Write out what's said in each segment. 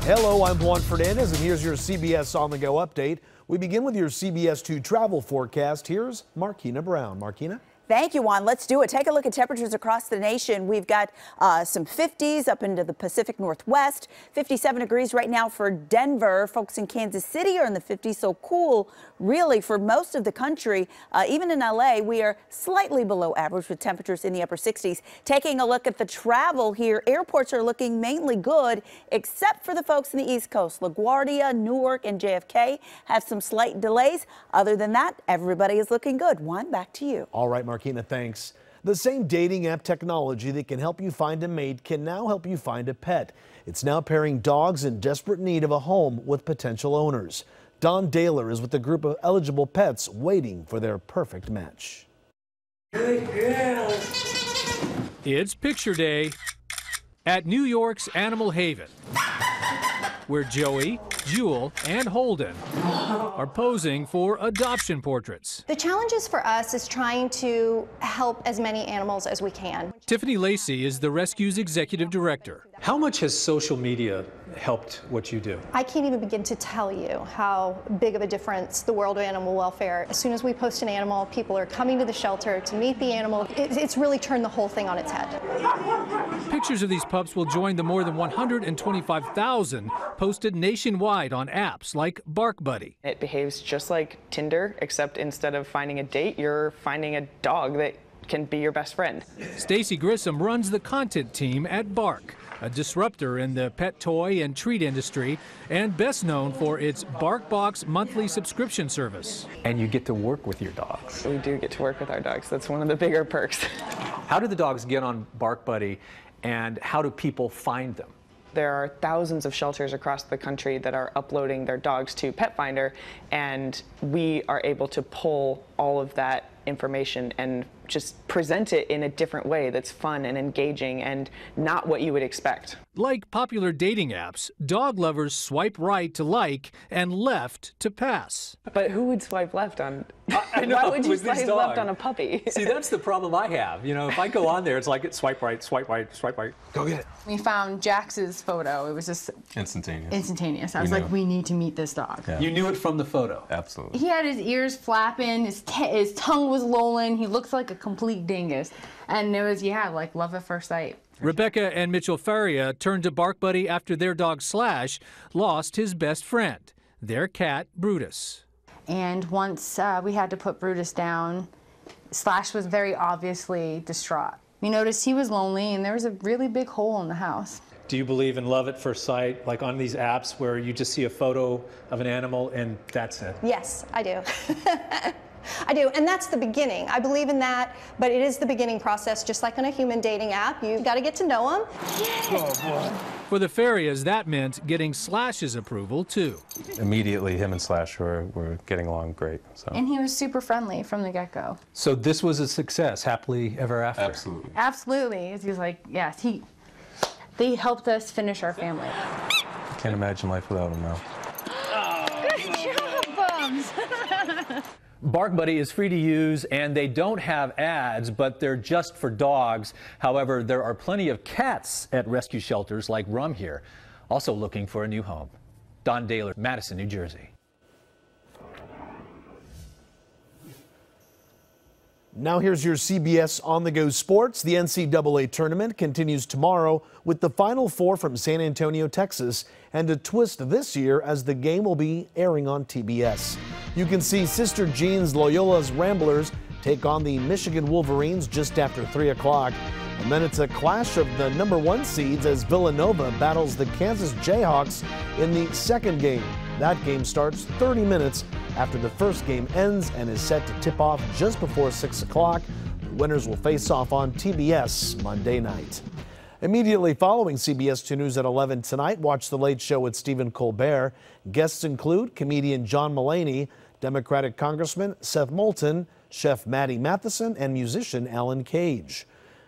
Hello, I'm Juan Fernandez, and here's your CBS On The Go update. We begin with your CBS 2 travel forecast. Here's Marquina Brown. Marquina? Thank you, Juan. Let's do it. Take a look at temperatures across the nation. We've got some 50s up into the Pacific Northwest. 57 degrees right now for Denver. Folks in Kansas City are in the 50s, so cool really for most of the country. Even in LA, we are slightly below average with temperatures in the upper 60s. Taking a look at the travel here, airports are looking mainly good, except for the folks in the East Coast. LaGuardia, Newark, and JFK have some slight delays. Other than that, everybody is looking good. Juan, back to you. All right, Marquina, thanks. The same dating app technology that can help you find a mate can now help you find a pet. It's now pairing dogs in desperate need of a home with potential owners. Don Daler is with a group of eligible pets waiting for their perfect match. Good girl. It's picture day at New York's Animal Haven, where Joey, Jewel, and Holden are posing for adoption portraits. The challenges for us is trying to help as many animals as we can. Tiffany Lacey is the rescue's executive director. How much has social media helped what you do? I can't even begin to tell you how big of a difference the world of animal welfare. As soon as we post an animal, people are coming to the shelter to meet the animal. It's really turned the whole thing on its head. Pictures of these pups will join the more than 125,000 posted nationwide on apps like Bark Buddy. It behaves just like Tinder, except instead of finding a date, you're finding a dog that can be your best friend. Stacy Grissom runs the content team at Bark, a disruptor in the pet toy and treat industry, and best known for its BarkBox monthly subscription service. And you get to work with your dogs. We do get to work with our dogs. That's one of the bigger perks. How do the dogs get on Bark Buddy, and how do people find them? There are thousands of shelters across the country that are uploading their dogs to Pet Finder, and we are able to pull all of that information and just present it in a different way that's fun and engaging and not what you would expect. Like popular dating apps, dog lovers swipe right to like and left to pass. But who would swipe left on? I know, Why would you with this swipe dog. left on a puppy? See, that's the problem I have. You know, if I go on there, it's like it's swipe right, swipe right, swipe right. Go get it. We found Jax's photo. It was just instantaneous. I was like, we need to meet this dog. Yeah. You knew it from the photo. Absolutely. He had his ears flapping, his tongue was lolling, he looks like a complete dingus. And it was, yeah, like love at first sight. Rebecca and Mitchell Faria turned to Bark Buddy after their dog Slash lost his best friend, their cat Brutus. And once we had to put Brutus down, Slash was very obviously distraught. We noticed he was lonely and there was a really big hole in the house. Do you believe in love at first sight, like on these apps where you just see a photo of an animal and that's it? Yes, I do. I do, and that's the beginning. I believe in that, but it is the beginning process, just like on a human dating app. You've got to get to know them. Oh, boy. For the Farias, that meant getting Slash's approval, too. Immediately, him and Slash were getting along great. So. And he was super friendly from the get-go. So this was a success, happily ever after? Absolutely. Absolutely. He was like, yes, they helped us finish our family. I can't imagine life without him now. Good job, Bums. Bark Buddy is free to use, and they don't have ads, but they're just for dogs. However, there are plenty of cats at rescue shelters like Rum here, also looking for a new home. Don Daler, Madison, New Jersey. Now here's your CBS On The Go sports. The NCAA tournament continues tomorrow with the Final Four from San Antonio, Texas, and a twist this year as the game will be airing on TBS. You can see Sister Jean's Loyola's Ramblers take on the Michigan Wolverines just after 3 o'clock. And then it's a clash of the #1 seeds as Villanova battles the Kansas Jayhawks in the second game. That game starts 30 minutes after the first game ends and is set to tip off just before 6 o'clock. The winners will face off on TBS Monday night. Immediately following CBS 2 News at 11 tonight, watch The Late Show with Stephen Colbert. Guests include comedian John Mulaney, Democratic Congressman Seth Moulton, Chef Maddie Matheson, and musician Alan Cage.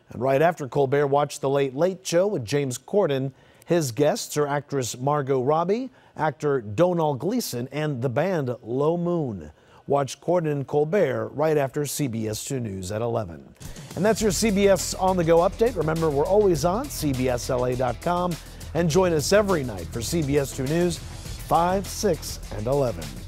And right after Colbert, watch The Late Late Show with James Corden. His guests are actress Margot Robbie, actor Donal Gleason, and the band Low Moon. Watch Corden and Colbert right after CBS 2 News at 11. And that's your CBS On The Go update. Remember, we're always on CBSLA.com And join us every night for CBS 2 News 5, 6, and 11.